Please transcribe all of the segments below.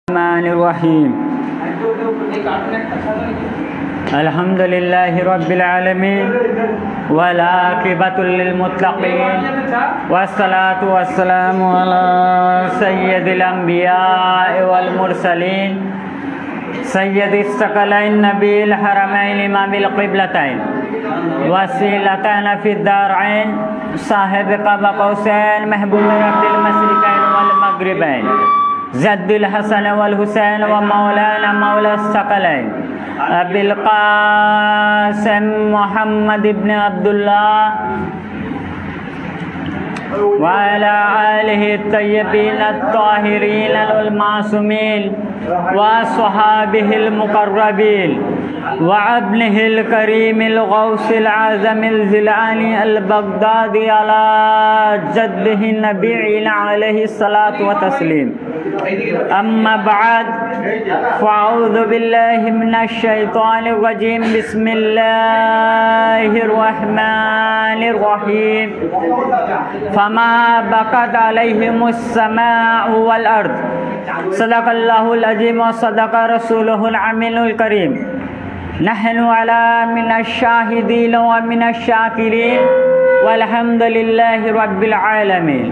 الرحمن الرحيم الحمد لله رب العالمين والعاقبة للمتقين والصلاة والسلام على سيد الأنبياء والمرسلين سيد الثقلين نبي الحرمين إمام القبلتين وسيلتنا في الدارين صاحب قاب قوسين محبوب رب المشرقين والمغربين زد الحسن والحسين ومولانا مولى الثقلين أبي القاسم محمد بن عبد الله وعلى آله الطيبين الطاهرين المعصومين وصحابه المقربين وابنه الكريم الغوث العظم الزلاني البغدادي على جده النبي عليه الصلاة والتسليم. أما بعد فأعوذ بالله من الشيطان الرجيم بسم الله الرحمن الرحيم فما بكت عليهم السماء والأرض صدق الله العظيم وصدق رسوله الأمين الكريم. نحن على من الشاهدين ومن الشاكرين والحمد لله رب العالمين.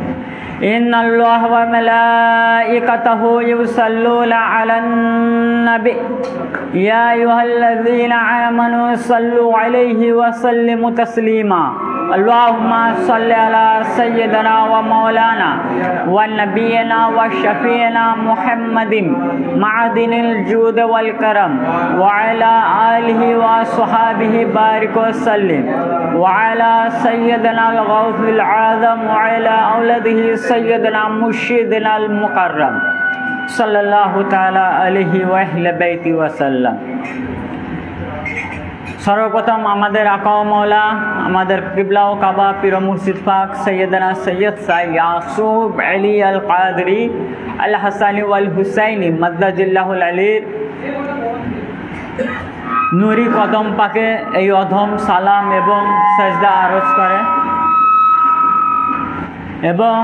إن الله وملائكته يصلون على النبي يا أيها الذين آمنوا صلوا عليه وسلموا تسليما. اللهم صل على سيدنا ومولانا ونبينا وشفينا محمد معدن الجود والكرم وعلى آله وصحابه بارك وسلم وعلى سيدنا الغوث العظم وعلى أولاده سيدنا مرشدنا المكرم صلى الله تعالى عليه وأهل بيته وسلم. सर्वप्रथम आमादेर आका ও मौला आमादेर किबला ও काबा पीर मुर्शिद पाक सैयदना सैयद शाह यासूब अली अल कादरी अल हसानी वल हुसैनी मद्दाजिल्लाहुल अली नूरी कदम पाके এই অধম সালাম এবং সাজদা আরজ করে এবং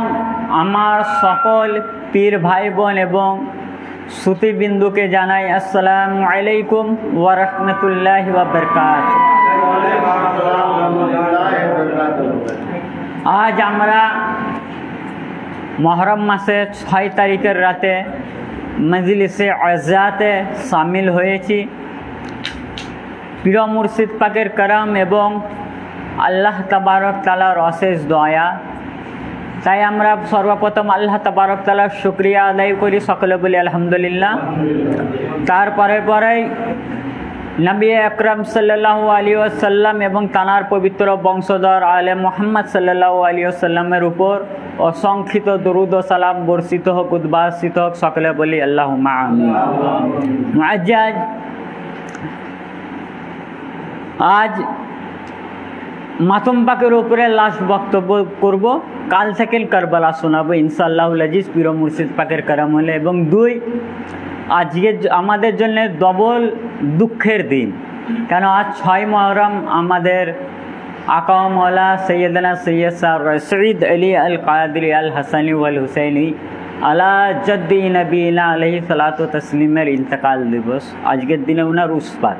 আমার সকল পীর ভাই বোন এবং শ্রুতিবিন্দু के জানাই আসসালামু আলাইকুম ওয়া রাহমাতুল্লাহি ওয়া বারাকাতুহু। আজ আমরা মুহররম মাসে 6 তারিখের রাতে মজলিসে আযাতে শামিল হয়েছি। পীর মুর্শিদ পাকের করম এবং আল্লাহ তাবারক তাআলার অশেষ দয়া। তাই আমরা সর্বপ্রথম আল্লাহ তাবারক তাআলার শুকরিয়া আদায় করি, সকলে বলি আলহামদুলিল্লাহ। তারপরে নবী আকরাম সাল্লাল্লাহু আলাইহি ওয়াসাল্লাম এবং তানার পবিত্র বংশধর আলে মুহাম্মদ সাল্লাল্লাহু আলাইহি ওয়াসাল্লামের উপর অসংখ্যিত দরুদ ও সালাম বর্ষিত হোক, উদ্ভাসিত হোক, সকলে বলি আল্লাহুম্মা আমিন। মুআজ্জাজ, আজ মাতুম পাকের উপরে লাস্ট বক্তব্য করব। কাল থেকে কারবালা শোনাবো ইনশাআল্লাহুল আজিজ পীর মুর্শিদ পাকের করম হলে। এবং দুই, আজকে আমাদের জন্য ডবল দুঃখের দিন, কেন আজ 6 মুহররম আমাদের আকা ও মওলা সৈয়দনা সৈয়দ শাহ রশিদ আলী আল কাদরি আল হাসানি ওয়াল হুসাইনি আলা জদ্দি নবীনা আলাইহি সালাতু তাসলিমের ইন্তেকাল দিবস। আজকের দিনে ওনার উরস পাক।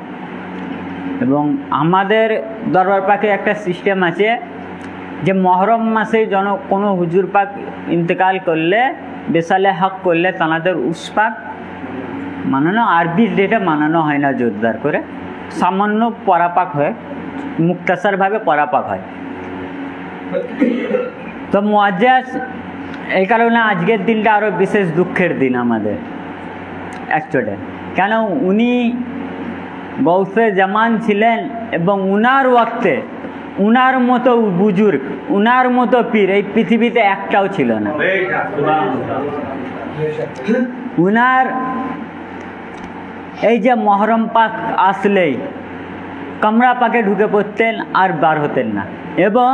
এবং আমাদের দরবার পাকে একটা সিস্টেম আছে যে মুহররম মাসে কোনো হুজুর পাক ইন্তেকাল করলে, বেসালে হক করলে তানাদের উরস পাক মানানো, আরবি ডেটে মানানো হয় না জোরদার করে, সামান্য পরাপাক হয়, মুক্তাসারভাবে পরাপাক হয়। তো মুআজ্জাজ, এই কারণে আজকের দিনটা আরও বিশেষ দুঃখের দিন আমাদের অ্যাকচুয়ালি। কেন উনি গৌসে জামান ছিলেন এবং উনার ওয়াক্তে উনার মতো বুজুর্গ, উনার মতো পীর এই পৃথিবীতে একটাও ছিল না। উনার এই যে মুহররম পাক আসলেই কামরা পাকে ঢুকে পড়তেন আর বার হতেন না। এবং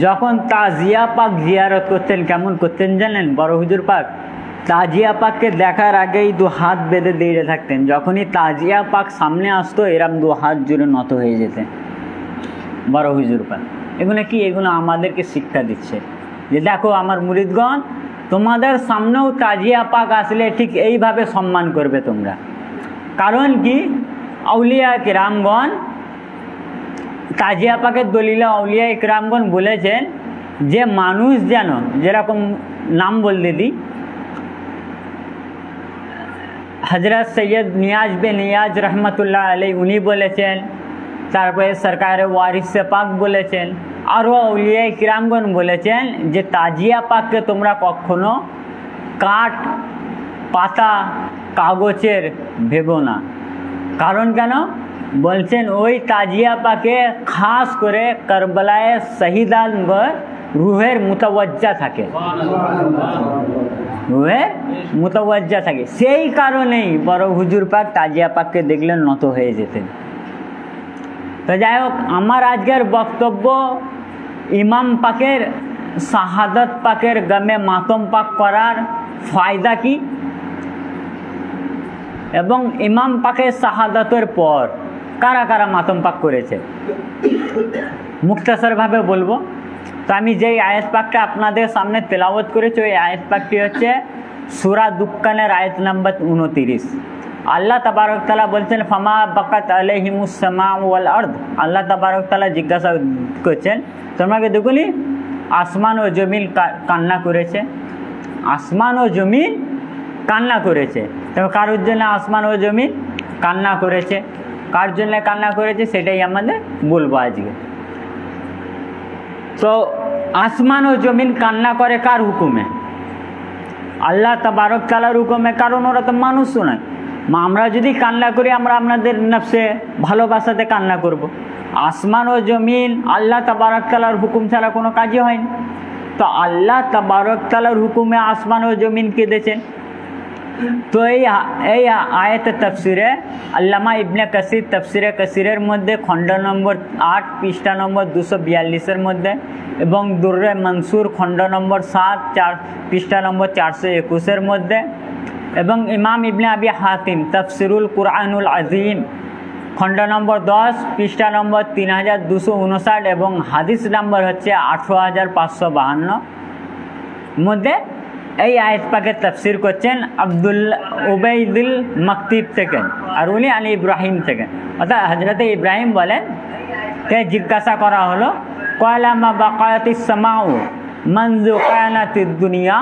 যখন তাজিয়া পাক জিয়ারত করতেন, কেমন করতেন জানেন বড় হুজুর পাক? তাজিয়া পাককে দেখার আগেই 2 হাত বেঁধে দাঁড়িয়ে থাকতেন। যখনই তাজিয়া পাক সামনে আসতো এরম 2 হাত জুড়ে নত হয়ে যেতেন বড় হুজুর পাক। এগুলো কি? এগুলো আমাদেরকে শিক্ষা দিচ্ছে যে দেখো আমার মুরিদগণ তোমাদের সামনেও তাজিয়া পাক আসলে ঠিক এইভাবে সম্মান করবে তোমরা। কারণ কি, আউলিয়া কিরামগণ, তাজিয়া পাকের দলিলে আউলিয়া কিরামগণ বলেছেন যে মানুষ যেন, যেরকম নাম বলতে দিই, হজরত সৈয়দ নিয়াজ বিন নিয়াজ রহমতুল্লাহ আলাই উনি বলেছেন, তারপরে সরকার ওয়ারিস পাক বলেছেন, আরও আউলিয়া কিরামগণ বলেছেন যে তাজিয়া পাককে তোমরা কখনো কাঠ, পাতা, কাগজের ভেবো না। কারণ কেন বলছেন, ওই তাজিয়া পাকে খাস করে কারবালায় শহীদানগণ রুহের মুতাওয়াজ্জা থাকে, রুহের মুতাওয়াজ্জা থাকে। সেই কারণেই বড় হুজুর পাক তাজিয়া পাককে দেখলে নত হয়ে যেতেন। তো যাই হোক, আমার আজকের বক্তব্য ইমাম পাকের শাহাদত পাকের গমে মাতম পাক করার ফায়দা কি, এবং ইমাম পাকের শাহাদতের পর কারা কারা মাতম পাক করেছে মুক্তাসরভাবে বলবো। তো আমি যেই আয়াত পাকটা আপনাদের সামনে তেলাওয়াত করেছি, ওই আয়াত পাকটি হচ্ছে সূরা দুক্কানের আয়াত নম্বর 29। আল্লাহ তাবারক তাআলা বলছেন, ফামা বাকাত আলাইহিমুস সামাউ ওয়াল আরদ। আল্লাহ তাবারক তাআলা জিজ্ঞাসা করছেন, তোমাকে দেখুনি আসমান ও জমিন কান্না করেছে, আসমান ও জমিন কান্না করেছে। তো কারোর জন্য আসমান ও জমিন কান্না করেছে, কার জন্য কান্না করেছে সেটাই আমাদের বলবো আজকে। তো আসমান ও জমিন কান্না করে কার হুকুমে? আল্লাহ তাবারক তাআলার হুকুমে। কারণ ওরা তো মানুষ নয়। আমরা যদি কান্না করি, আমরা আপনাদের নফসে ভালোবাসাতে কান্না করব। আসমান ও জমিন আল্লাহ তাবারক তাআলার হুকুম ছাড়া কোনো কাজই হয়নি। তো আল্লাহ তাবারক তাআলার হুকুমে আসমান ও জমিন কেঁদেছেন। তো এই আয়াতের তফসিরে আল্লামা ইবনে কাসির তফসিরে কাসিরের মধ্যে খণ্ড নম্বর 8 পৃষ্ঠা নম্বর 242 মধ্যে, এবং দুর্রে মনসুর খণ্ড নম্বর 7 পৃষ্ঠা নম্বর 421 মধ্যে, এবং ইমাম ইবনে আবি হাতিম তফসিরুল কুরআনুল আজিম খণ্ড নম্বর 10 পৃষ্ঠা নম্বর 3259 এবং হাদিস নম্বর হচ্ছে 18552 মধ্যে এই আয়াত পাকের তাফসীর করছেন উবাইদুল মাকতিব থেকে, আর উনি আলী ইব্রাহিম থেকে। অর্থাৎ হজরত ইব্রাহিম বলেন, তে জিজ্ঞাসা করা হলো, কয়লা মা বাকায়াতিস সামাউ মনযু কায়নাতিদ দুনিয়া।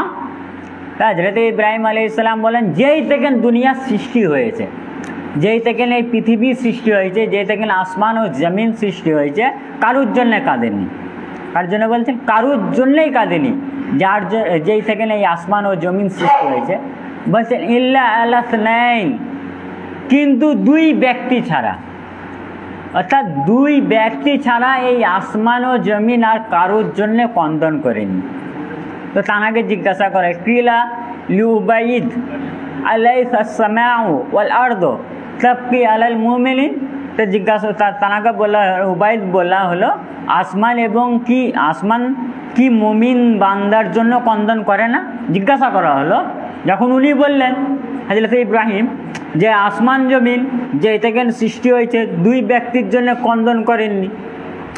হজরত ইব্রাহিম আলাইহিস সালাম বলেন, যেই থেকে দুনিয়া সৃষ্টি হয়েছে, যেই থেকে এই পৃথিবী সৃষ্টি হয়েছে, যেই থেকে আসমান ও জমিন সৃষ্টি হয়েছে, কারুর জন্য কাঁদেনি। কার জন্য বলছেন? কারুর জন্যই কাঁদেনি, যার যেই থেকে এই আসমান ও জমিন সৃষ্টি হয়েছে। বলছেন ইল্লা আলাসনাইন, কিন্তু দুই ব্যক্তি ছাড়া, অর্থাৎ দুই ব্যক্তি ছাড়া এই আসমান ও জমিন আর কারুর জন্য কন্দন করেনি। তো তানাকে জিজ্ঞাসা করে, কিলা লিউবাইদ আলাইসা সামাউ ওয়াল আরদু তাবকি আলাল মুমিনিন। তো জিজ্ঞাসা তানাকে বলা, উবাইদ বলা হলো, আসমান এবং কি আসমান কি মুমিন বান্দার জন্য কন্দন করে না? জিজ্ঞাসা করা হলো। যখন উনি বললেন হযরত ইব্রাহিম যে আসমান জমিন যে থেকে সৃষ্টি হয়েছে দুই ব্যক্তির জন্য কন্দন করেননি,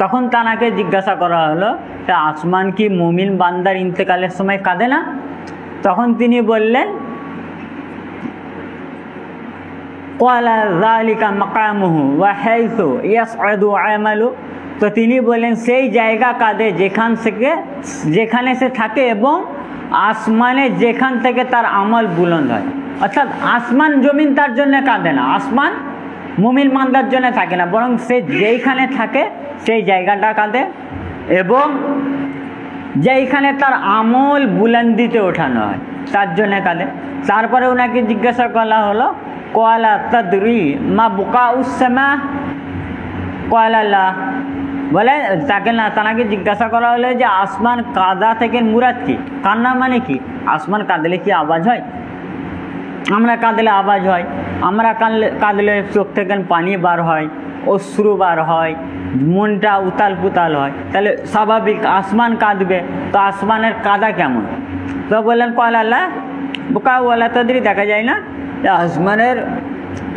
তখন তানাকে জিজ্ঞাসা করা হলো, তা আসমান কি মুমিন বান্দার ইন্তেকালের সময় কাঁদে না? তখন তিনি বললেন, ক্বালা যালিকা মাকামুহু ওয়া হাইসু ইয়াসআদু আমালু। তো তিনি বলেন, সেই জায়গা কাঁদে যেখানে সে থাকে এবং আসমানে যেখান থেকে তার আমল বুলন্দ হয়। অর্থাৎ আসমান জমিন তার জন্য কাঁদে না, আসমান মুমিন বান্দার জন্য থাকে না, বরং সে যেইখানে থাকে সেই জায়গাটা কাঁদে, এবং যেইখানে তার আমল বুলন্দিতে ওঠানো হয় তার জন্য কাঁদে। তারপরে ওনাকে জিজ্ঞাসা করা হলো, ক্বালা তাদরি মা বুকাউস সামা? ক্বালা লা। বলে তাকে জিজ্ঞাসা করা হলো যে আসমান কাদা থেকে মুরাদ কি? কান্না মানে কি? আসমান কাঁদলে কি আওয়াজ হয়? আমরা কাঁদলে আওয়াজ হয়, আমরা কাঁদলে চোখ থেকে পানি বার হয়, অশ্রু বার হয়, মনটা উতাল পুতাল হয়, তাহলে স্বাভাবিক আসমান কাঁদবে। তো আসমানের কাদা কেমন? তো বললেন ক্বালা লা বুকা ওয়ালা তাদরি, দেখা যায় না আসমানের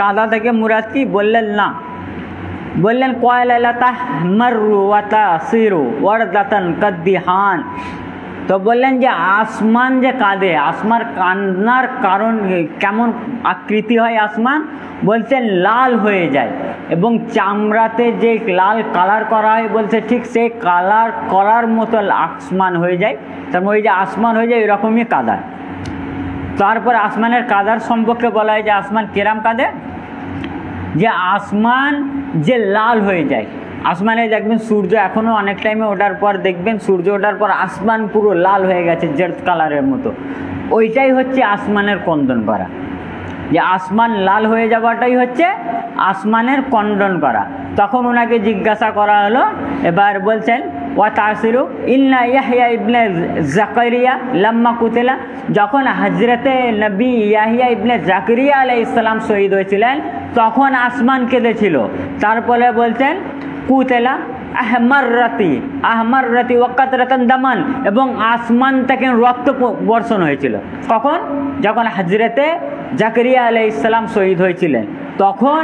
কাদা থেকে মুরাদ কি? বললেন না। বললেন ক্বালা লা তাহমারু ওয়া তাসিরু ওয়ারদাতান কাদ্দিহান। তো বললেন যে আসমান যে কাঁদে, আসমান কান্নার কারণ কেমন আকৃতি হয় আসমান, বলছেন লাল হয়ে যায় এবং চামড়াতে যে লাল কালার করা হয় বলছে ঠিক সেই কালার করার মতো আসমান হয়ে যায়। তার মানে ওই যে আসমান হয়ে যায় এরকমই কাদার। তারপর আসমানের কাদার সম্পর্কে বলা হয় যে আসমান কেরাম কাঁদে, যে আসমান যে লাল হয়ে যায়। আসমানে দেখবেন সূর্য এখনও অনেক টাইমে ওঠার পর দেখবেন সূর্য ওঠার পর আসমান পুরো লাল হয়ে গেছে জেড কালারের মতো, ওইটাই হচ্ছে আসমানের ক্রন্দন করা। যে আসমান লাল হয়ে যাওয়াটাই হচ্ছে আসমানের ক্রন্দন করা। তখন ওনাকে জিজ্ঞাসা করা হলো, এবার বলছেন ওয়া তাসিরু ইন্না ইয়াহইয়া ইবনে জাকারিয়া লাম্মা কুতিলা, যখন হজরতে নবী ইয়াহিয়া ইবনে জাকারিয়া আলাইহিস সালাম শহীদ হয়েছিলেন তখন আসমান কেঁদেছিল। তারপরে বলছেন কুতিলা আহমার রাতি ওয়াক্কাত রাতান দামান, এবং আসমান থেকে রক্ত বর্ষণ হয়েছিল। কখন? যখন হজরতে জাকারিয়া আলাইহিস সালাম শহীদ হয়েছিলেন তখন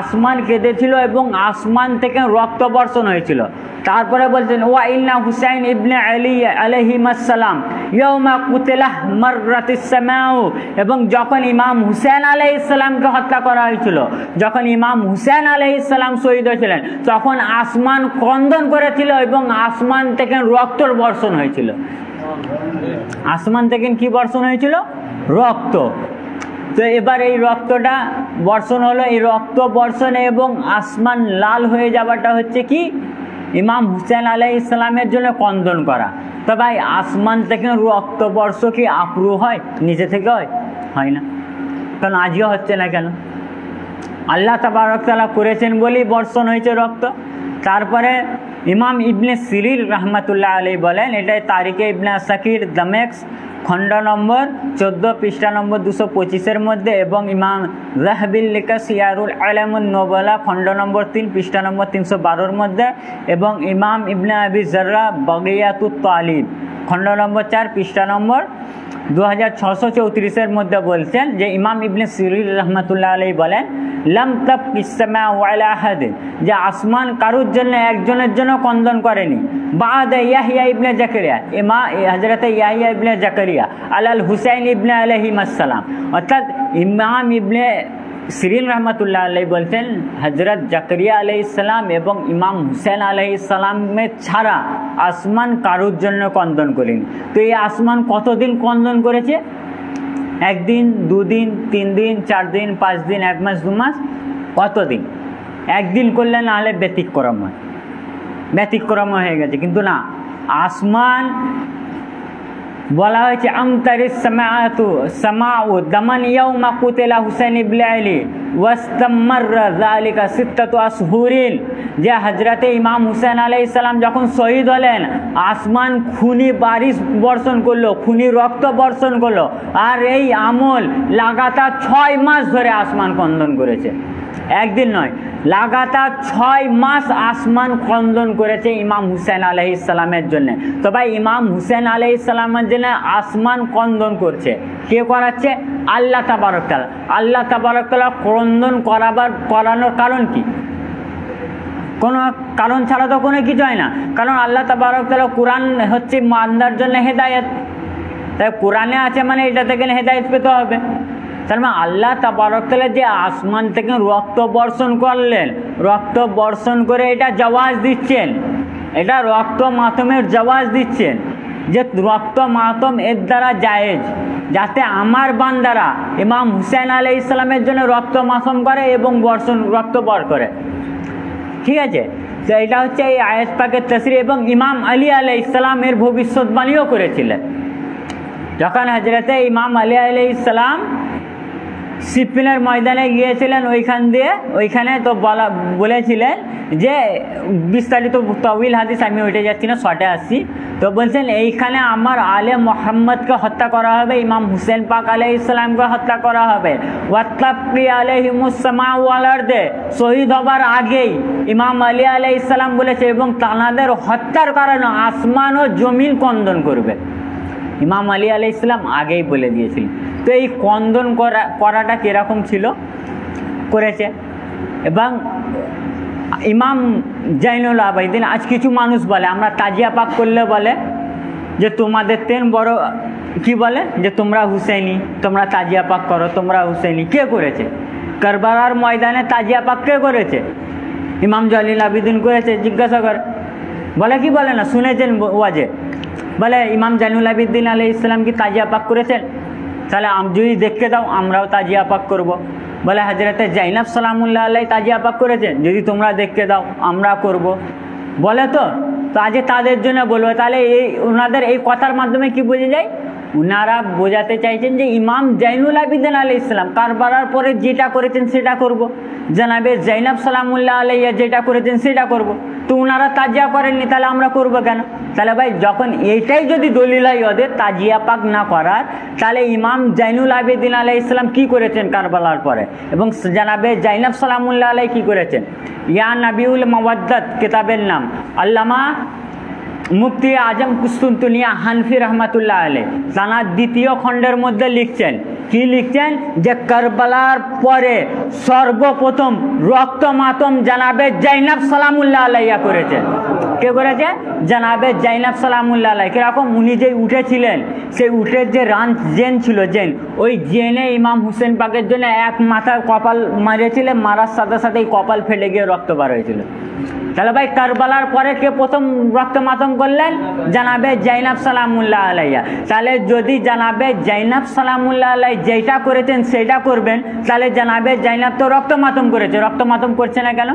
আসমান কেঁদেছিল এবং আসমান থেকে রক্ত বর্ষণ হয়েছিল। তারপরে বলছেন ওয়া ইন্না হুসাইন ইবনে আলী আলাইহিস সালাম ইয়াউমা কুতিলা মাররাতিস সামাউ, এবং যখন ইমাম হুসাইন আলাইহিস সালামকে হত্যা করা হয়েছিল, যখন ইমাম হুসাইন আলাইহিস সালাম শহীদ হয়েছিলেন তখন আসমান ক্রন্দন করেছিল এবং আসমান থেকে রক্তর বর্ষণ হয়েছিল। আসমান থেকে কি বর্ষণ হয়েছিল? রক্ত। তো এবার এই রক্তটা বর্ষণ হলো, এই রক্ত বর্ষণে এবং আসমান লাল হয়ে যাওয়াটা হচ্ছে কি ইমাম হুসেন আলাইহিস সালামের জন্য ক্রন্দন করা। তো ভাই আসমান থেকে রক্ত বর্ষ কি আপ্রু হয়? নিজে থেকে হয় না। কারণ আজও হচ্ছে না কেন? আল্লাহ তাবারক তাআলা করেছেন বলেই বর্ষণ হয়েছে রক্ত। তারপরে ইমাম ইবনে সিরির রহমতুল্লাহ আলাইহি বলেন, এটাই তারিখে ইবনে আসাকির দামেস্ক খণ্ড নম্বর 14 পৃষ্ঠা নম্বর 225 মধ্যে, এবং ইমাম যাহাবির লেখা সিয়ারুল আলামুন নুবালা খণ্ড নম্বর 3 পৃষ্ঠা নম্বর 312 মধ্যে, এবং ইমাম ইবনে আবি জাররা বাগিয়াতুত তালিব খণ্ড নম্বর 4 পৃষ্ঠা নম্বর 2634 মধ্যে বলছেন যে ইমাম ইবনে সিরির রহমতুল্লাহ আলাইহি বলেন লাম তাবকিস সামাউ আলা আহাদিন, যে আসমান কারুর জন্য একজনের জন্য ক্রন্দন করেনি। বাদা ইয়াহিয়া ইবনে জাকারিয়া, হযরতে ইয়াহিয়া ইবনে জাকারিয়া আলাল হুসাইন ইবনে আলাইহিস সালাম, অর্থাৎ ইমাম ইবনে সিরিন রহমতুল্লাহ আলাইহি বলছেন হযরত জাকারিয়া আলাইহিস সালাম এবং ইমাম হুসাইন আলাইহিস সালামের ছাড়া আসমান কারুর জন্য ক্রন্দন করেনি। তো এই আসমান কতদিন ক্রন্দন করেছে? একদিন, দুদিন, 3 দিন, 4 দিন, 5 দিন, 1 মাস, 2 মাস, কতদিন? একদিন করলে না হলে ব্যতিক্রম হয়ে গেছে। কিন্তু না, আসমান বলা হয়েছে আমতারিস সামাউ দামান ইয়াউমা কুতিলা হুসাইন ইবনে আলী ওয়াস্তামাররা যালিকা 6 আশহুরিন, যে হযরতে ইমাম হুসাইন আলাইহিস সালাম যখন শহীদ হলেন আসমান খুনি বারিশ বর্ষণ করলো, খুনি রক্ত বর্ষণ করলো, আর এই আমল লাগাতার 6 মাস ধরে আসমান ক্রন্দন করেছে। একদিন নয়, লাগাতার 6 মাস আসমান ক্রন্দন করেছে ইমাম হুসাইন আলাইহিস সালামের জন্য। তো ভাই ইমাম হুসাইন আলাইহিস সালামের জন্য আসমান ক্রন্দন করছে, কে করাচ্ছে? আল্লাহ তাবারক তাআলা। আল্লাহ তাবারক তাআলা ক্রন্দন করানোর কারণ কি? কোনো কারণ ছাড়া তো কোনো কিছু হয় না। কারণ আল্লাহ তাবারক তাআলা কোরআন হচ্ছে বান্দার জন্য হেদায়েত, তাই কোরআনে আছে মানে এটা থেকে হেদায়েত পেতে হবে। তার মানে আল্লাহ তাবারক তাআলা যে আসমান থেকে রক্ত বর্ষণ করলেন, রক্ত বর্ষণ করে এটা জওয়াজ দিচ্ছেন, এটা রক্ত মাতমের জওয়াজ দিচ্ছেন যে রক্ত মাতম এর দ্বারা জায়েজ, যাতে আমার বান্দারা ইমাম হুসাইন আলাইহিস সালামের জন্য রক্ত মাতম করে এবং রক্ত বর করে। ঠিক আছে? তো এটা হচ্ছে এই আয়াত পাকের তাফসীর। এবং ইমাম আলী আলাইহিস সালাম এর ভবিষ্যৎবাণীও করেছিলেন। যখন হযরতে ইমাম আলী আলাইহিস সালাম সিফিনের ময়দানে গিয়েছিলেন, ওইখানে তো বলেছিলেন যে বিস্তারিত তাওয়িল হাদিস আমি উঠে যাচ্ছি না, শর্টে আসছি। তো বলছেন এইখানে আমার আলে মোহাম্মদকে হত্যা করা হবে, ইমাম হুসেন পাক আলাইহিস সালামকে হত্যা করা হবে, ওয়াত্তাবকি আলাইহিমুস সামাউ ওয়াল আরদে, শহীদ হবার আগেই ইমাম আলী আলাইহিস সালাম বলেছে এবং তানাদের হত্যার কারণে আসমান ও জমিন ক্রন্দন করবে। ইমাম আলী আলাইহিস সালাম আগেই বলে দিয়েছিলেন। তো এই ক্রন্দন করাটা কীরকম ছিল? করেছে। এবং ইমাম জাইনুল আবেদিন, আজ কিছু মানুষ বলে আমরা তাজিয়া পাক করলে বলে যে তোমাদের তেন বড় কি বলে যে তোমরা হুসেনি, তোমরা তাজিয়া পাক করো, তোমরা হুসেনি। কে করেছে? কারবালার ময়দানে তাজিয়া পাক কে করেছে? ইমাম জলিল আবিদিন করেছে। জিজ্ঞাসা করে, বলে কি বলে না, শুনেছেন ওয়াজে? বলে ইমাম জাইনুল আবিদিন আলাইহিস সালাম কি তাজিয়া পাক করেছেন? তাহলে যদি দেখতে দাও আমরাও তাজিয়া পাক করব। বলে হযরতে জাইনাব সালামুল্লাহ আলাইহি তাজিয়া পাক করেছেন, যদি তোমরা দেখতে দাও আমরা করব। বলে তো আজ তাদের জন্য বলবো। তাহলে এই ওনাদের এই কথার মাধ্যমে কি বোঝা যায়? ওনারা বোঝাতে চাইছেন যে ইমাম জাইনুল আবিদিন আলাইহিস সালাম কারবালার পরে যেটা করেছেন সেটা করব, জনাবে জাইনাব সালামুল্লাহ আলাইহা যেটা করেছেন সেটা করব। তো ওনারা তাজিয়া করেননি, তাহলে আমরা করব কেন? তাহলে ভাই যখন এইটাই যদি দলিল হয় ওদের তাজিয়া পাক না করার, তাহলে ইমাম জাইনুল আবিদিন আলাইহিস সালাম কি করেছেন কারবালার পরে, এবং জনাবে জাইনাব সালামুল্লাহ আলাইহি কি করেছেন? ইয়া নবিউল মাওয়াদ্দাত কিতাবের নাম আল্লামা মুফতি আজম কুস্তুনতুনিয়া হানফি রহমাতুল্লাহ আলাইহি তানার দ্বিতীয় খণ্ডের মধ্যে লিখছেন, কি লিখছেন? যে কারবালার পরে সর্বপ্রথম রক্ত মাতম জনাবে জাইনাব সালামুল্লাহ আলাইহা করেছেন। কে করেছে? জনাবে জাইনাব সালামুল্লাহ আলাইহি। কিরকম? উনি যে উঠেছিলেন, সেই উঠের যে রাঞ্চ জেন ছিল, জেন, ওই জেনে ইমাম হুসেন পাকের জন্য এক মাথায় কপাল মারিয়েছিলেন, মারার সাথে সাথে এই কপাল ফেটে গিয়ে রক্ত বার হয়েছিল। তাহলে ভাই কারবালার পরে কে প্রথম রক্ত মাতম করলেন? জনাবে জাইনাব সালামুল্লাহ আলাইহা। তাহলে যদি জনাবে জাইনাব সালামুল্লাহ আলাইহি যেটা করেছেন সেটা করবেন, তাহলে জনাবে জাইনাব তো রক্ত মাতম করেছে, রক্ত মাতম করছে না কেন?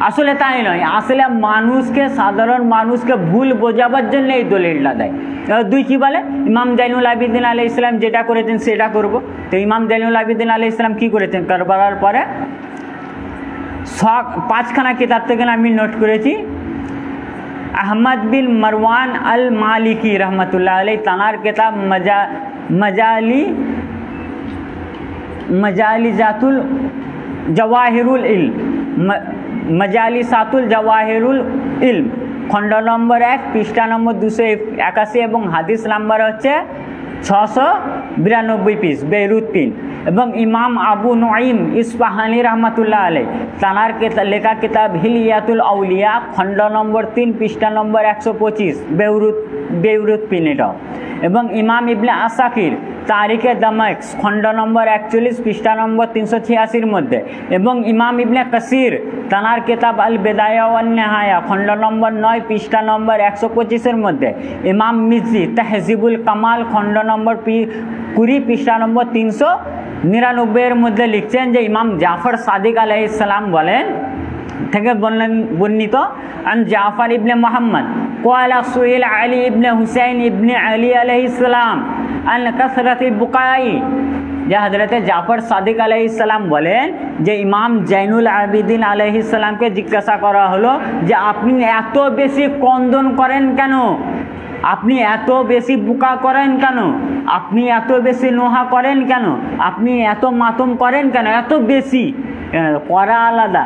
আসলে তাই নয়, আসলে মানুষকে, সাধারণ মানুষকে ভুল বোঝাবার জন্য এই দলিলটা দেয়। দুই কি বলে? ইমাম জাইনুল আবিদিন আলাইহিস সালাম যেটা করেছেন সেটা করব। তো ইমাম জাইনুল আবিদিন আলাইহিস সালাম কি করেছেন কারবালার পরে? পাঁচখানা কিতাব থেকে আমি নোট করেছি। আহমদ বিন মারওয়ান আল মালিকি রহমতুল্লাহ আলাইহি তানার কিতাব মজালিজাতুল জওয়াহিরুল ইলম, মজালিসাতুল জওয়াহিরুল ইলম, খণ্ড নম্বর 1, পৃষ্ঠা নম্বর 281 এবং হাদিস নাম্বার হচ্ছে 692 পিস, বেরুত 3। এবং ইমাম আবু নুঈম ইসফাহানি রহমতুল্লাহ আলাইহি তানার লেখা কিতাব হিলিয়াতুল আউলিয়া, খণ্ড নম্বর 3, পৃষ্ঠা নম্বর 125, বেরুত 3 এটাও। এবং ইমাম ইবনে আসাকির তারিখে দামাক, খণ্ড নম্বর 41, পৃষ্ঠা নম্বর 386 মধ্যে। এবং ইমাম ইবনে কাসির তানার কিতাব আল বিদায়া ওয়ান নিহায়া, খণ্ড নম্বর 9, পৃষ্ঠা নম্বর 125 মধ্যে। ইমাম মিজি তাহজিবুল কামাল, খণ্ড নম্বর 20, পৃষ্ঠা নম্বর 399 মধ্যে লিখছেন যে ইমাম জাফর সাদিক আলাইহিস সালাম বলেন থেকে বর্ণিত, আন জাফর ইবনে মুহাম্মদ ক্বালা সুইল আলী ইবনে হুসাইন ইবনে আলী আলাইহিস সালাম আন কাসরাতিল বুকাই, যে হযরতে জাফর সাদিক আলাইহিস সালাম বলেন যে ইমাম জাইনুল আবিদিন আলাইহিস সালামকে জিজ্ঞাসা করা হলো যে আপনি এত বেশি ক্রন্দন করেন কেন, আপনি এত বেশি বুকা করেন কেন, আপনি এত বেশি নোহা করেন কেন, আপনি এত মাতম করেন কেন, এত বেশি করা আলাদা,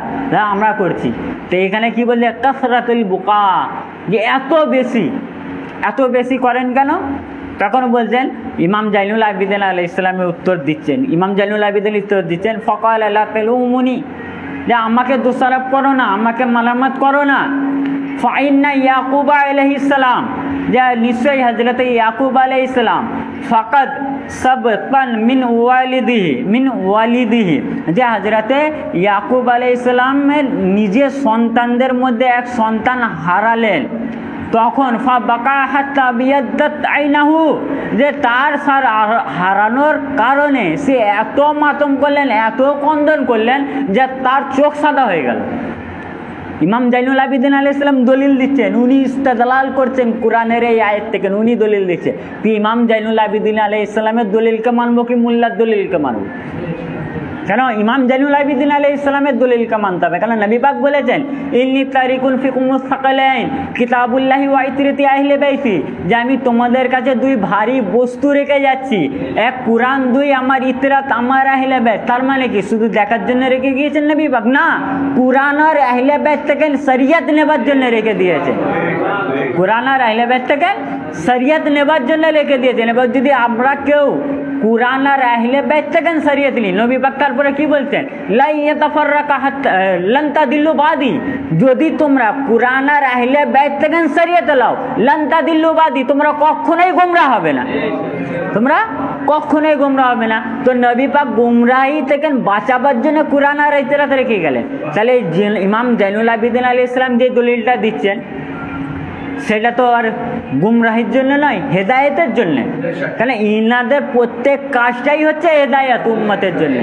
আমরা করছি। তো এখানে কি বলছে? কাসরাতুল বুকা, যে এত বেশি করেন কেন? তখন বলছেন ইমাম জাইনুল আবিদিন আলাইহিস সালামের উত্তর দিচ্ছেন, ইমাম জাইনুল আবিদিন উত্তর দিচ্ছেন, ফকাল লা তালুমুনি, যে আমাকে দোষারোপ করো না, আমাকে মালামাত করো না। ফাইন্না ইয়াকুব আলাইহিস সালাম, যে নিশ্চয়ই হযরত ইয়াকুব আলাইহিস সালাম ফাকাদ সাবতান মিন ওয়ালিদিহি, যে হযরতে ইয়াকুব আলাইহিস সালামের নিজের সন্তানদের মধ্যে এক সন্তান হারালেন। তখন ফাবাকা হাত্তা বিয়াদ্দাত আইনাহু, যে তার হারানোর কারণে সে এত মাতম করলেন, এত ক্রন্দন করলেন যে তার চোখ সাদা হয়ে গেল। ইমাম জাইনুল আবিদিন আলাইহিস সালাম দলিল দিচ্ছেন, উনি ইস্তেদলাল করছেন কোরআনের এই আয়াত থেকে, উনি দলিল দিচ্ছে। তুই ইমাম জাইনুল আবিদিন আলাইহিস সালামের দলিলকে মানবো কি মোল্লার দলিলকে মানবো? কেন? ইমাম জাইনুল আবিদিন আলাইহিস সালামের দলিলকে মানতে হবে, কারণ নবী পাক বলেছেন ইন্নী তারিকুন ফিকুমুস সাকালাইন কিতাবুল্লাহি ওয়া ইতরাতি আহলে বাইতি, যে আমি তোমাদের কাছে দুই ভারী বস্তু রেখে যাচ্ছি, এক কুরআন, দুই আমার ইতরাত, আমার আহলে বাইত। তার মানে কি শুধু দেখার জন্য রেখে গিয়েছেন নবী পাক? না, কুরআন আর আহলে বাইত থেকে শরিয়ত নেবার জন্য রেখে দিয়েছেন, কুরআন আর আহলে বাইত থেকে শরিয়ত নেবার জন্য রেখে দিয়েছেন। এবার যদি আমরা কেউ কুরআন আর আহলে বাইত থেকে শরীয়ত নি। নবী পাক তারপরে কি বলছেন, লা ইয়াতাফাররাকা হাত্তা লান তাদিল্লু বাদি, যদি তোমরা কুরআন আর আহলে বাইত থেকে শরীয়ত লাও, লান তাদিল্লু বাদি, তোমরা কখনোই গোমরাহ হবে না, তোমরা কখনোই গোমরাহ হবে না। তো নবী পাক গোমরাহি থেকে বাঁচাবার জন্য কুরআন আর ইতরাত রেখে গেলেন। তাহলে ইমাম জাইনুল আবেদিন আলাইহিস সালাম যে দলিলটা দিচ্ছেন সেটা তো আর গুমরাহির জন্য নয়, হেদায়েতের জন্য। কারণ ইনাদের প্রত্যেক কাজটাই হচ্ছে হেদায়েত উম্মতের জন্য।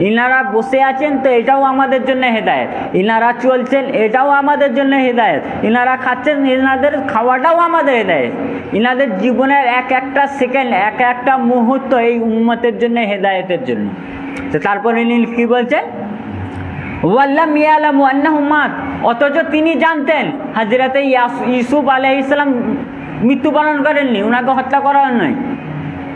ইনারা বসে আছেন তো এটাও আমাদের জন্য হেদায়েত, ইনারা চলছেন এটাও আমাদের জন্য হেদায়েত, ইনারা খাচ্ছেন ইনাদের খাওয়াটাও আমাদের হেদায়েত, ইনাদের জীবনের এক একটা সেকেন্ড এক একটা মুহূর্ত এই উম্মতের জন্য হেদায়েতের জন্য। তো তারপরে ইনি কি বলছেন, ওয়াল্লাম ইয়ালামু আন্নাহু মাত, অথচ তিনি জানতেন হযরতে ইউসুফ আলাইহিস সালাম মৃত্যুবরণ করেননি, উনাকে হত্যা করা নয়।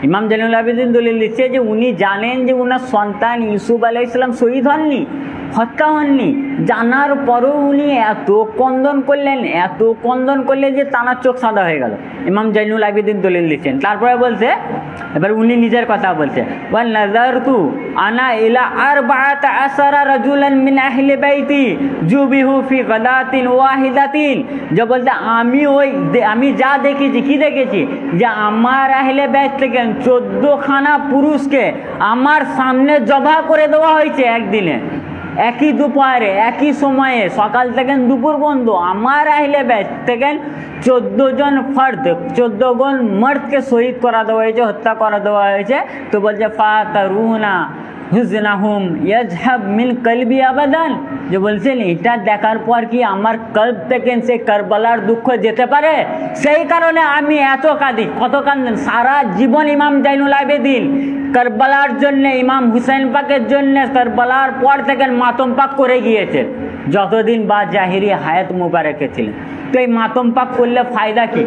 ইমাম জাইনুল আবেদিন দলিল দিচ্ছে যে উনি জানেন যে উনার সন্তান ইউসুফ আলাইহিস সালাম শহীদ হননি, হত্যা হননি, জানার পরেও উনি এত কন্দন করলেন, এত কন্দন করলেন যে তানার চোখ সাদা হয়ে গেল। ইমাম জাইনুল আবেদিন দলিল দিচ্ছেন। তারপরে বলছে, এবার উনি নিজের কথা বলছে, ওয়া নাযারতু আনা ইলা আরবাআতা আশারা রাজুলান মিন আহলি বাইতি জুবিহু ফি গাদাতিন ওয়াহিদাতিন, যে বলতে আমি যা দেখেছি, কি দেখেছি, যে আমার আহলে বাইত থেকে 14 খানা পুরুষকে আমার সামনে জবাহ করে দেওয়া হয়েছে একদিনে, একই দুপুরে একই সময়ে, সকাল থেকে দুপুর পর্যন্ত আমার আহলে বাইত থেকে 14 জন ফর্দ, 14 জন মর্দকে শহীদ করা দেওয়া হয়েছে, হত্যা করা দেওয়া হয়েছে। তো বলছে ফাতারুনা হুজনাহুম ইয়াজহাব মিন কলবি আবাদান, যে বলছেন এটা দেখার পর কি আমার কলব থেকে সে কারবালার দুঃখ যেতে পারে? সেই কারণে আমি এত কাঁদি। কত কাঁদেন? সারা জীবন ইমাম জাইনুল আবেদিন কারবালার জন্য, ইমাম হুসাইন পাকের জন্য কারবালার পর থেকে মাতম পাক করে গিয়েছেন, যতদিন বা জাহিরি হায়াত মুবারকে ছিলেন। তো এই মাতম পাক করলে ফায়দা কি?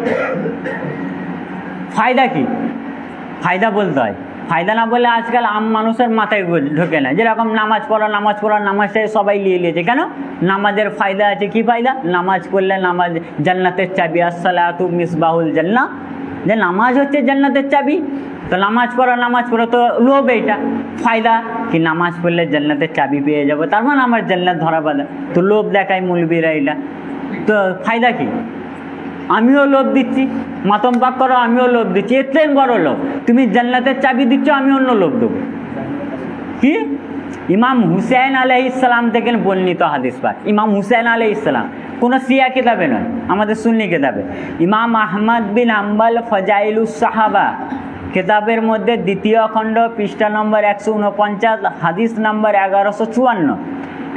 ফায়দা কি? ফায়দা বলতে হয়, ফায়দা না বলে আজকাল আম মানুষের মাথায় ঢোকে না। যেরকম নামাজ পড়া, নামাজটাই সবাই নিয়ে নিয়েছে। কেন? নামাজের ফায়দা আছে। কি ফায়দা? নামাজ পড়লে নামাজ জান্নাতের চাবি, আসসালাতু মিসবাহুল জান্নাহ, যে নামাজ হচ্ছে জান্নাতের চাবি। তো নামাজ পড়ো তো লোভ, এইটা ফায়দা কি নামাজ পড়লে জান্নাতের চাবি পেয়ে যাবো, তার মানে আমার জান্নাত ধরা বাঁধা। তো লোভ দেখায় মৌলবীরা এটা। তো ফায়দা কি? আমিও লোভ দিচ্ছি, মাতম পাক করো, আমিও লোভ দিচ্ছি, এর চেয়ে বড় লোভ। তুমি জান্নাতের চাবি দিচ্ছ, আমি অন্য লোভ দেবো। কি? ইমাম হুসাইন আলাইহিস সালাম থেকে বর্ণিত হাদিস পাক। ইমাম হুসাইন আলাইহিস সালাম কোনো শিয়া কিতাবে নয়, আমাদের সুন্নি কিতাবে। ইমাম আহমদ বিন হাম্বল ফজাইলুস সাহাবা কিতাবের মধ্যে 2য় খণ্ড, পৃষ্ঠা নম্বর 149, হাদিস নম্বর 1154,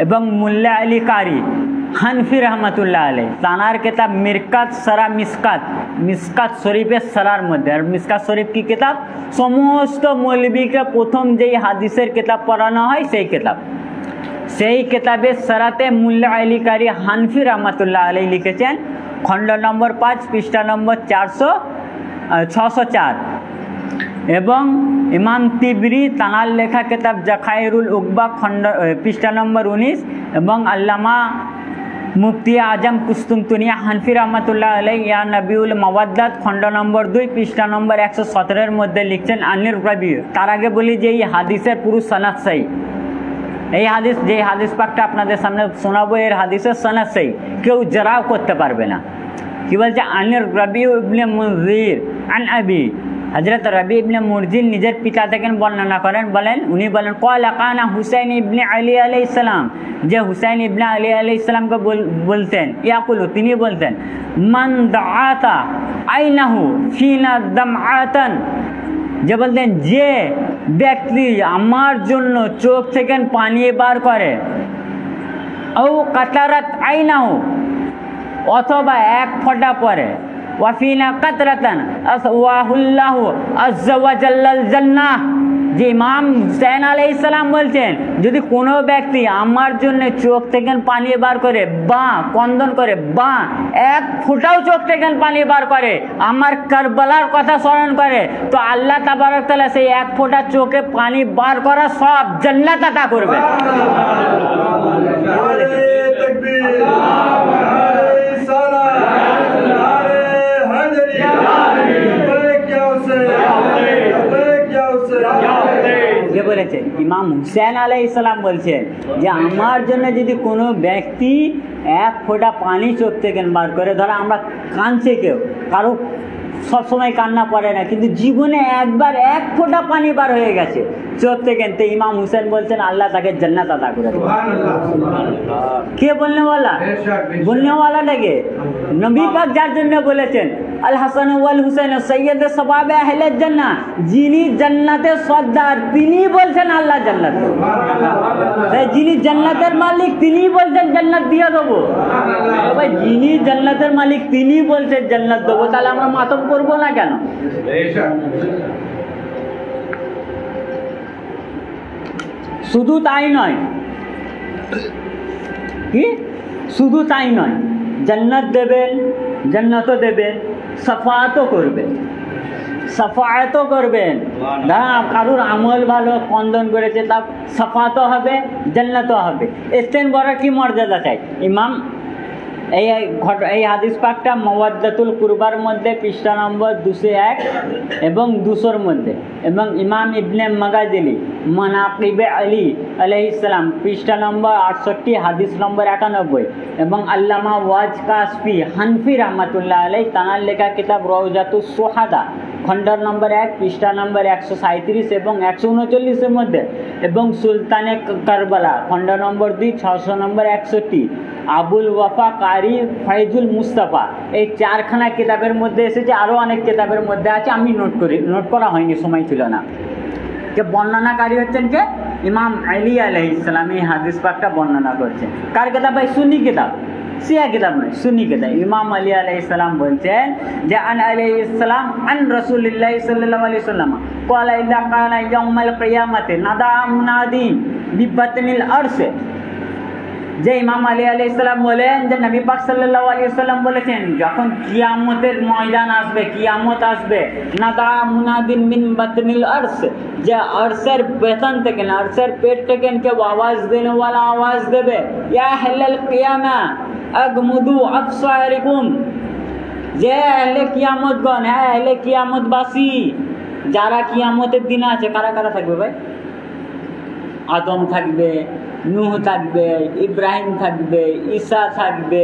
এবং মুল্লা আলী কারি হানফি রহমতুল্লাহ আলাই তানার কিতাব মিরকাত সারা মিসকাত শরীফের সারার মধ্যে। আর মিসকাত শরীফ কি কিতাব? সমস্ত মৌলবীকে প্রথম যেই হাদিসের কিতাব পড়ানো হয় সেই কিতাব। সেই কিতাবের সারাতে মুল্লা আলী কারি হানফি রহমতুল্লাহ আলাই লিখেছেন, খণ্ড নম্বর 5, পৃষ্ঠা নম্বর 604, এবং ইমাম তিবরি তানার লেখা কিতাব জাখায়রুল উকবা খণ্ড, পৃষ্ঠা নম্বর 19, এবং আল্লামা মুফতি আজম কুস্তুমতুনিয়া হানফি রহমতুল্লাহ আলাই ইয়া নবিউল মাওয়াদ্দাত খণ্ড নম্বর 2, পৃষ্ঠা নম্বর 117 মধ্যে লিখছেন আনির রবি। তার আগে বলি যে এই হাদিসের পুরো সনদ সহি। এই হাদিস, যে হাদিস পাকটা আপনাদের সামনে শোনাবো, এর হাদিসের সনদ সহি, কেউ জরাও করতে পারবে না। কি বলছে? আনির রবি ইবনে মুনজির আন আবি, হযরত রবি ইবনে মুনজির নিজের পিতা থেকে বর্ণনা করেন, উনি বলেন ক্বালা কানা হুসাইন ইবনে আলী আলাইহিস সালাম, যে হুসাইন ইবনে আলী আলাইহিস সালামকে বলতেন, ইয়াকুলু, তিনি বলতেন, মান দাআতা আইনাহু ফিনা দামআতান, যে বলতেন যে ব্যক্তি আমার জন্য চোখ থেকে পানি বার করে, আও কাতারাত আইনাহু, অথবা এক ফোঁটা পরে, ওয়াফিনা কাতরাতান আসওয়াহুল্লাহু আজ্জা ওয়া জাল্লাল জান্নাহ, যে ইমাম হুসাইন আলাইহিস সালাম বলছেন যদি কোনো ব্যক্তি আমার জন্য চোখ থেকে পানি বার করে, বা কন্দন করে, বা এক ফোঁটাও চোখ থেকে পানি বার করে, আমার কারবালার কথা স্মরণ করে, তো আল্লাহ তাবারক তাআলা সেই এক ফোঁটা চোখে পানি বার করা সব জান্নাত আতা করবে। বলেছেন? ইমাম হুসেন আলাইহিস সালাম বলছেন যে আমার জন্য যদি কোনো ব্যক্তি এক ফোঁটা পানি চোখ থেকে বার করে, ধরো আমরা কাঁদছে, কেউ কারো সবসময় কান্না পড়ে না, কিন্তু জীবনে একবার এক ফোঁটা পানি বার হয়ে গেছে চোখ থেকে, তো ইমাম হুসেন বলছেন আল্লাহ তাকে জান্নাত আতা করে দেবে। কে বলনেওয়ালা? বলনেওয়ালাটাকে নবী পাক যার জন্য বলেছেন আল হাসান ওয়াল হুসাইন সৈয়দ সবাবে আহলে জান্নাহ, যিনি জান্নাতের সর্দার তিনি বলছেন আল্লাহ জান্নাত, যিনি জান্নাতের মালিক তিনি বলছেন জান্নাত দিয়ে দেবো। ভাই যিনি জান্নাতের মালিক তিনি বলছেন জান্নাত দেবো, তাহলে আমরা মাতম করবো না কেন? শুধু তাই নয়, কি শুধু তাই নয়, জান্নাত দেবেন, জান্নাতও দেবেন, সাফায়াতও করবেন, সাফায়াতও করবেন। না কারুর আমল ভালো খণ্ডন করেছে তা সাফায়াতও হবে, জান্নাতও হবে। এর থেকে বড় কি মর্যাদা চাই? ইমাম এই হাদিস পাকটা মাওয়াদ্দাতুল কুরবার মধ্যে পৃষ্ঠা নম্বর 201 এবং 200-র মধ্যে, এবং ইমাম ইবনে মাগাজিলি মানাকিবে আলী আলাইহিস সালাম পৃষ্ঠা নম্বর 68 হাদিস নম্বর 91, এবং আল্লামা ওয়াজ কাশফি হানফি রহমাতুল্লাহ আলাইহি তানার লেখা কিতাব রওজাতুস সুহাদা খণ্ড নম্বর 1 পৃষ্ঠা নম্বর 137 এবং 139-এর মধ্যে, এবং সুলতানে কারবালা খণ্ড নম্বর 2 600 নম্বর 61, আবুল ওয়াফা কারি ফাইজুল মুস্তাফা, এই 4খানা কিতাবের মধ্যে এসেছে। আরও অনেক কিতাবের মধ্যে আছে, আমি নোট করা হয়নি, সময় ছিল না। কে বর্ণনাকারী হচ্ছেন কে? ইমাম আলী আলাইহিস সালাম এই হাদিস পাকটা বর্ণনা করছেন। কার কিতাব? ভাই সুন্নি কিতাব, শিয়া কিতাব নয়, সুন্নি কিতাব। ইমাম আলী আলাইহিস সালাম বলছেন যে আন আলাইহিস সালাম আন রাসূলুল্লাহ সাল্লাল্লাহু আলাইহি ওয়াসাল্লাম ক্বালা ইযা কানা ইয়াউমাল কিয়ামাতি নাদা মুনাদিন বিবাতনিল আরশ, যে ইমাম আলী আলাইহিস সালাম বলেন যে নবী পাক সাল্লাল্লাহু আলাইহি ওয়াসাল্লাম বলেছেন যখন কিয়ামতের ময়দান আসবে, কিয়ামত আসবে, নাদা মুনাদিন মিন বাতনিল আরশ, যে আরশের বেতন থেকে না, আরশের পেট থেকে কেউ আওয়াজ দেনে वाला আওয়াজ দেবে, ইয়া আহলাল কিয়ামা আগমুদু আবসারিকুম, যে আহলে কিয়ামতগণ, হ্যাঁ আহলে কিয়ামতবাসী যারা কিয়ামতের দিন আছে, কারা কারা থাকবে ভাই? আদম থাকবে, নূহ থাকবে, ইব্রাহিম থাকবে, ঈসা থাকবে,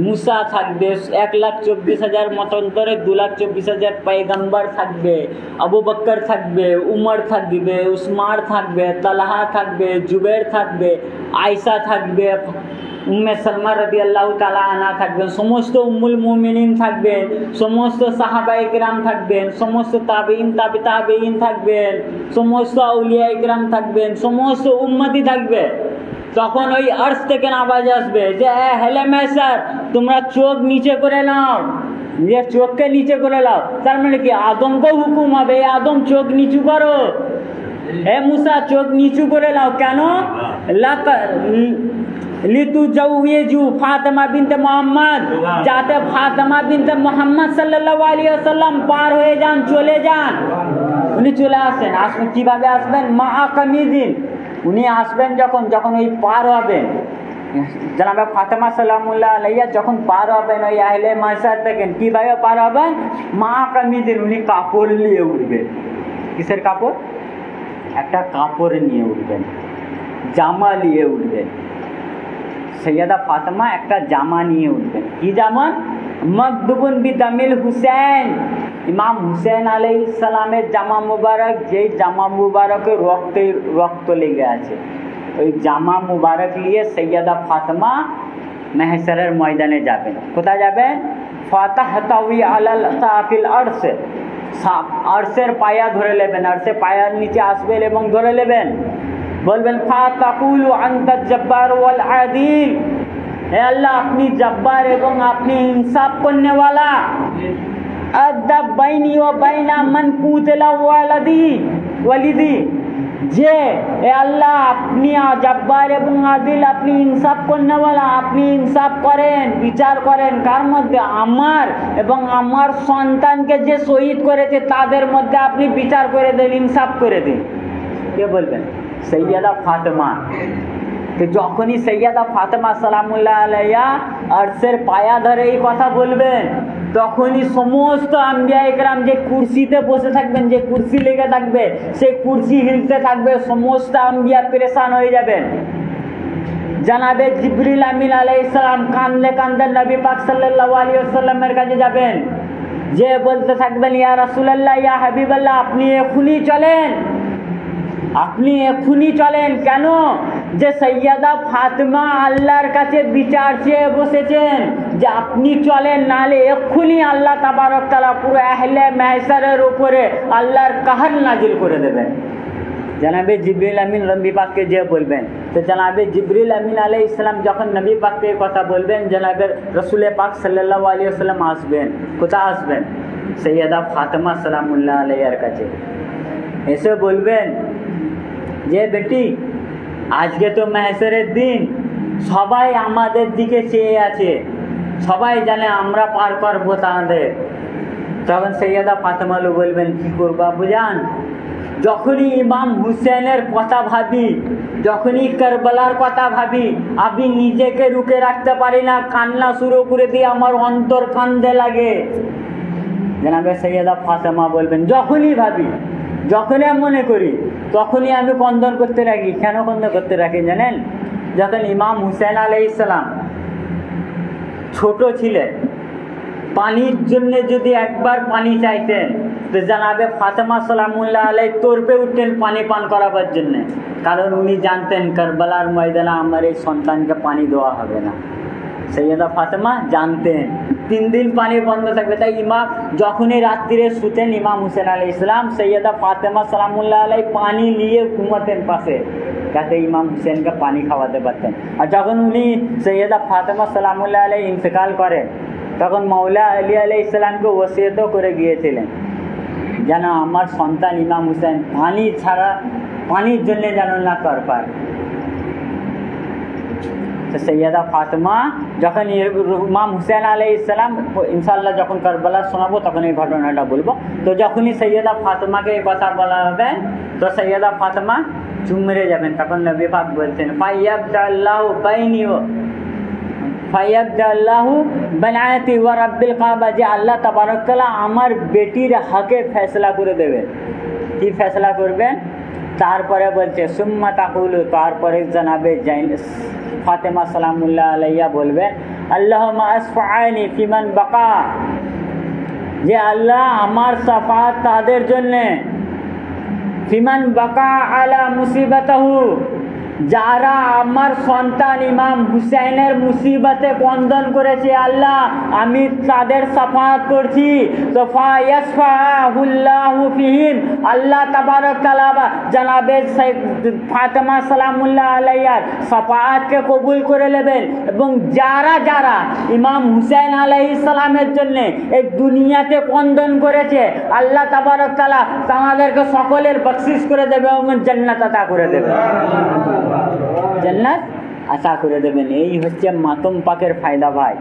মুসা থাকবে, 1,24,000 মতান্তরে 2,24,000 পয়গম্বর থাকবে, আবু বকর থাকবে, উমর থাকবে, উসমান থাকবে, তালহা থাকবে, জুবের থাকবে, আয়েশা থাকবে, উম্মে সালমা রাদিয়াল্লাহু তাআলা আনহা থাকবেন, সমস্ত উম্মুল মুমিনিন থাকবেন, সমস্ত সাহাবায়ে কিরাম থাকবেন, সমস্ত তাবিঈন তাবিঈন থাকবেন, সমস্ত আউলিয়া ইকরাম থাকবেন, সমস্ত উম্মতি থাকবে। তখন ওই আরশ থেকে আওয়াজ আসবে যে হেলে মেসার, তোমরা চোখ নিচে করে নাও, নিজের চোখকে নিচে করে নাও। তার মানে কি আদমকেও হুকুম হবে, আদম চোখ নিচু করো, হে মুসা চোখ নিচু করে নাও। কেন? লিতু জাউইজু ফাতেমা বিনতে মোহাম্মদ, যাতে ফাতেমা বিনতে মোহাম্মদ সাল্লাল্লাহু আলাইহি ওয়াসাল্লাম পার হয়ে যান, চলে যান। উনি চলে আসেন, আসবেন কিভাবে আসবেন? মা কামিদিন, উনি আসবেন যখন ওই পার হবেন, জনাবে ফাতেমা সালামুল্লাহ আলাইহা যখন পার হবেন ওই আহলে মাসার থেকে, কিভাবে পার হবেন? মা কামিদিন, উনি কাপড় নিয়ে উঠবেন। কিসের কাপড়? একটা কাপড় নিয়ে উঠবেন, জামা নিয়ে উঠবেন। সৈয়দা ফাতেমা একটা জামা নিয়ে উঠবেন। কি জামা? মকদুবুন বিদামিল হুসেন, ইমাম হুসেন আলাইহিস সালামের জামা মুবারক, যেই জামা মুবারকের রক্ত লেগে আছে, ওই জামা মুবারক নিয়ে সৈয়দা ফাতেমা মেহশরের ময়দানে যাবেন। কোথায় যাবেন? ফাতাহতাউই আলাল সাফিল আরশ, আরশের পায়া ধরে নেবেন, আরশের পায়ার নিচে আসবেন এবং ধরে নেবেন, বলবেন ফাতাকুলু আনতা জব্বার ওয়াল আদিল, হে আল্লাহ আপনি জব্বার এবং আপনি ইনসাফ করনে वाला, আদাব বাইনি ওয়া বাইনা মান কুতলা ওয়ালিদি, যে হে আল্লাহ আপনি জব্বার এবং আদিল, আপনি ইনসাফ করনে वाला, আপনি ইনসাফ করেন, বিচার করেন কার মধ্যে? আমার এবং আমার সন্তানকে যে শহীদ করেছে তাদের মধ্যে আপনি বিচার করে দেন, ইনসাফ করে দিন। কে বলবেন? সৈয়দা ফাতেমা। তো যখনই সৈয়দা ফাতেমা সালামুল্লাহ আলাইহা আরশের পায়া ধরে এই কথা বলবেন, তখনই সমস্ত আম্বিয়া ইকরাম যে কুরসিতে বসে থাকবেন, যে কুরসি লেগে থাকবে, সেই কুরসি হিলতে থাকবে, সমস্ত আম্বিয়া পেরেশান হয়ে যাবেন। জানাবে জিবরিল আমিন আলাইহিস সালাম কান্দে কান্দে নবী পাক সাল্লাল্লাহু আলাইহি ওয়াসাল্লামের কাছে যাবেন, যে বলতে থাকবেন, ইয়া রাসূলুল্লাহ, ইয়া হাবিবাল্লাহ, আপনি এখনই চলেন, আপনি এখনই চলেন। কেন? যে সৈয়দা ফাতেমা আল্লাহর কাছে বিচার চেয়ে বসেছেন যে আপনি চলেন, নালে এক্ষুনি আল্লাহ তাবারক তাআলা পুরো আহলে মাহশারের উপরে আল্লাহর কাহার নাজিল করে দেবেন। জানাবে জিবরিল আমিন নবী পাককে যে বলবেন, তো জানাবে জিবরিল আমিন আলাইহিস সালাম যখন নবী পাককে কথা বলবেন, জানাবে রাসূল পাক সাল্লাল্লাহু আলাইহি ওয়াসাল্লাম আসবেন। কোথায় আসবেন? সৈয়দা ফাতেমা সালামুল্লাহ আলাইহার কাছে এসে বলবেন যে বেটি, আজকে তো মাহশারের দিন, সবাই আমাদের দিকে চেয়ে আছে, সবাই জানে আমরা পার করবো তাদের। তখন সৈয়দা ফাতেমা বলবেন, কি করবো বুঝান? যখনই ইমাম হুসেনের কথা ভাবি, যখনই কারবালার কথা ভাবি, আমি নিজেকে রুখে রাখতে পারি না, কান্না শুরু করে দিয়ে আমার অন্তর কান্দে লাগে। জানাবে সৈয়দা ফাতেমা বলবেন, যখনই ভাবি, যখনই মনে করি, তখনই আমি কন্দন করতে রাখি। কেন কন্দন করতে রাখি জানেন? যখন ইমাম হুসেন আলাইহিস সালাম ছোট ছিলেন, পানির জন্য যদি একবার পানি চাইতেন, তো জানাবে ফাতেমা সালামুল্লাহ আলাইহি তরপে উঠতেন পানি পান করাবার জন্য। কারণ উনি জানতেন কারবালার ময়দানে আমার এই সন্তানকে পানি দেওয়া হবে না। সৈয়দা ফাতেমা জানতেন 3 দিন পানি বন্ধ থাকবে। তাই ইমাম যখনই রাত্রিরে শুতেন, ইমাম হুসেন আলাইহিস সালাম সৈয়দা ফাতেমা সালামুল্লাহ আলাইহি পানি নিয়ে ঘুমাতেন পাশে, যাতে ইমাম হুসেনকে পানি খাওয়াতে পারতেন। আর যখন উনি সৈয়দা ফাতেমা সালামুল্লাহ আলাইহি ইন্তেকাল করেন, তখন মৌলা আলী আলাইহিস সালামকে ওসিয়তও করে গিয়েছিলেন যেন আমার সন্তান ইমাম হুসেন পানি ছাড়া, পানির জন্য যেন না তরপায়। তো সৈয়দা ফাতেমা যখন ইমাম হুসেন আলাইহিস সালাম, ইনশাআল্লাহ যখন কারবালা শোনাবো তখন এই ঘটনাটা বলবো। তো যখনই সৈয়দা ফাতেমাকে এই কথা বলা হবে, তো সৈয়দা ফাতেমা চুপ মেরে যাবেন। তখন নবী পাক বলছেন, ফায়াবদাল্লাহু বাইনি ফায়াবদাল্লাহু বানায়াতি ওয়া রাব্বিল কাবা, যে আল্লাহ তাবারক তাআলা আমার বেটির হকে ফয়সালা করে দেবেন। কি ফয়সালা করবেন? তারপরে বলছে সুম্মা তাকুলু, তারপরে জানাবে ফাতেমা সালামুল্লাহ আলাইহা বলবেন, আল্লাহুম্মা আসফা'নি ফিমান বাকা, যে আল্লাহ আমার সাফাত তাদের জন্য, ফিমান বাকা আলা মুসিবাতাহু, যারা আমার সন্তান ইমাম হুসাইনের মুসিবতে কন্দন করেছে, আল্লাহ আমি তাদের সাফাত করছি। তো ফায়াসফাহুল্লাহু ফিহিম, আল্লাহ তাবারক তাআলা জানাবে ফাতেমা সালামুল্লাহ আলাইহার সাফাতকে কবুল করে নেবেন। এবং যারা যারা ইমাম হুসাইন আলাইহিস সালামের জন্য এই দুনিয়াতে কন্দন করেছে, আল্লাহ তাবারক তাআলা তাদেরকে সকলের বখশিশ করে দেবে এবং জান্নাত আতা করে দেবে, জান্নাত আশা করে দেবেন। এই হচ্ছে মাতম পাকের ফায়দা ভাই,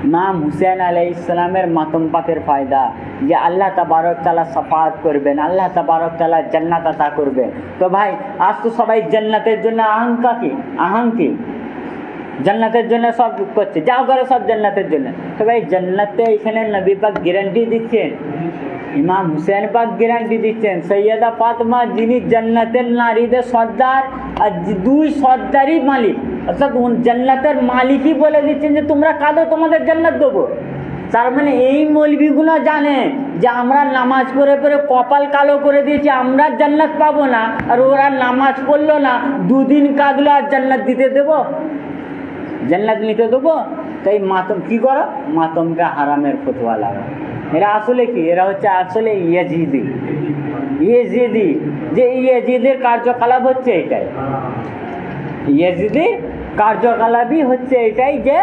ইমাম হুসেন আলাইহিস সালামের মাতম পাকের ফায়দা, যে আল্লাহ তাবারক তাআলা সাফাত করবেন, আল্লাহ তাবারক তাআলা জান্নাত আতা করবেন। তো ভাই আজ তো সবাই জান্নাতের জন্য আহাঙ্কি, জান্নাতের জন্য সব করছে, যাও করে সব জান্নাতের জন্য। তো ভাই জান্নাতে এখানে নবী পাক গ্যারান্টি দিচ্ছেন, ইমাম হুসেন পাক গ্যারান্টি দিচ্ছেন, সৈয়দা ফাতেমা যিনি জান্নাতের নারীদের সর্দার আর 2 সর্দারই মালিক, অর্থাৎ জান্নাতের মালিকই বলে দিচ্ছেন যে তোমরা কাঁদো, তোমাদের জান্নাত দেবো। তার মানে এই মৌলবীগুলো জানে যে আমরা নামাজ পড়ে পড়ে কপাল কালো করে দিয়েছি, আমরা জান্নাত পাবো না, আর ওরা নামাজ পড়লো না, 2 দিন কাঁদলো আর জান্নাত দিতে দেবো, জান্নাত নিতে দেবো। তাই মাতম কি করো? মাতমকে হারামের ফতোয়া লাগা। এরা আসলে কি? এরা হচ্ছে আসলে ইয়াজিদি, যে ইয়াজিদের কার্যকলাপ হচ্ছে এটাই, ইয়াজিদের কার্যকলাপই হচ্ছে এটাই, যে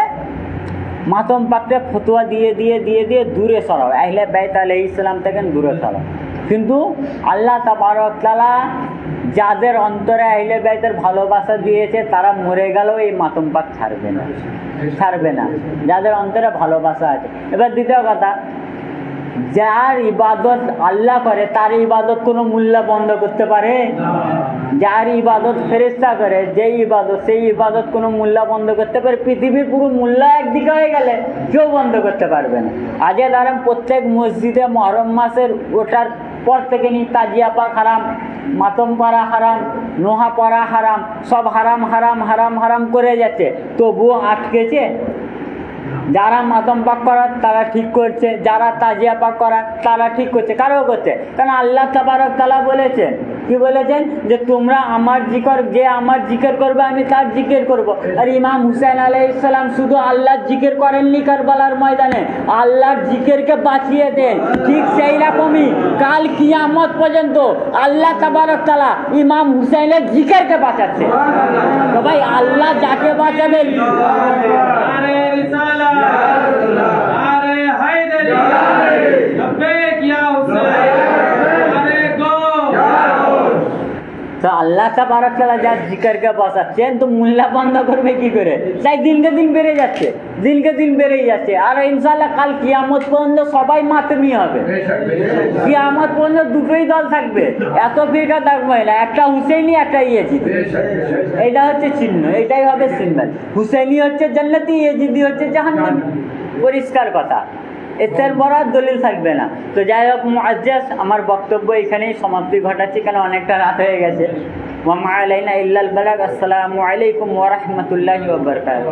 মাতম পাককে ফতোয়া দিয়ে দিয়ে দিয়ে দিয়ে দূরে সরাও, আহলে বাইত আলাইহিস সালাম থেকে দূরে সরাও। কিন্তু আল্লাহ তাবারক তাআলা যাদের অন্তরে আহলে বাইতের ভালোবাসা দিয়েছে, তারা মরে গেলেও এই মাতম পাক ছাড়বে না। যাদের অন্তরে ভালোবাসা আছে। এবার দ্বিতীয় কথা, যার ইবাদত আল্লাহ করে তার ইবাদত কোনো মূল্য বন্ধ করতে পারে? যার ইবাদত ফেরেশতা করে, যেই ইবাদত সেই ইবাদত কোনো মূল্য বন্ধ করতে পারে? পৃথিবীর পুরো মূল্য একদিকে হয়ে গেলে কেউ বন্ধ করতে পারবে না। আজকে ধরেন প্রত্যেক মসজিদে মহরম মাসের ওঠার পর থেকে নিয়ে তাজিয়া পাক হারাম, মাতম পড়া হারাম, নোহা পড়া হারাম, সব হারাম হারাম হারাম হারাম করে যাচ্ছে, তবুও আটকেছে। যারা মাতম পাক করার তারা ঠিক করছে, যারা তাজিয়া পাক করার তারা ঠিক করছে। কারো করছে, কারণ আল্লাহ তাবারক তাআলা বলেছেন, কি বলেছেন? যে তোমরা আমার জিকির, যে আমার জিকির করবে আমি তার জিকির করব। আর ইমাম হুসাইন আলাইহিস সালাম শুধু আল্লাহর জিকির করেননি কারবালার ময়দানে, আল্লাহর জিকিরকে বাঁচিয়ে দেন। ঠিক সেই রকমই কাল কিয়ামত পর্যন্ত আল্লাহ তাবারক তাআলা ইমাম হুসাইনের জিকিরকে বাঁচাচ্ছে। তো ভাই আল্লাহ যাকে বাঁচাবেন, তো আল্লাহ তাবারক তাআলা যার জিকিরকে বাঁচাচ্ছেন, তো মুল্লা বন্ধ করবে কি করে? তাই দিনকে দিন বেড়ে যাচ্ছে, দিনকে দিন বেড়েই যাচ্ছে। আর ইনশাআল্লাহ কাল কিয়ামত পর্যন্ত সবাই মাতমি হবে। কিয়ামত পর্যন্ত দুটোই দল থাকবে, এত ফিরকা থাকবে না, একটা হুসেইনি একটা ইয়েজিদি। এইটা হচ্ছে চিহ্ন, এটাই হবে সিম্বল। হুসেইনি হচ্ছে জান্নাতি, ইয়েজিদি হচ্ছে জাহান্নামী। পরিষ্কার কথা, এর বড় দলিল থাকবে না। তো যাই হোক মুআজ্জাজ, আমার বক্তব্য এখানেই সমাপ্তি ঘটাচ্ছি, কারণ অনেকটা রাত হয়ে গেছে। ওয়া মা আলাইনা ইল্লাল বালাগ। আসসালামু আলাইকুম ওয়া রাহমাতুল্লাহি ওয়া বারাকাতুহু।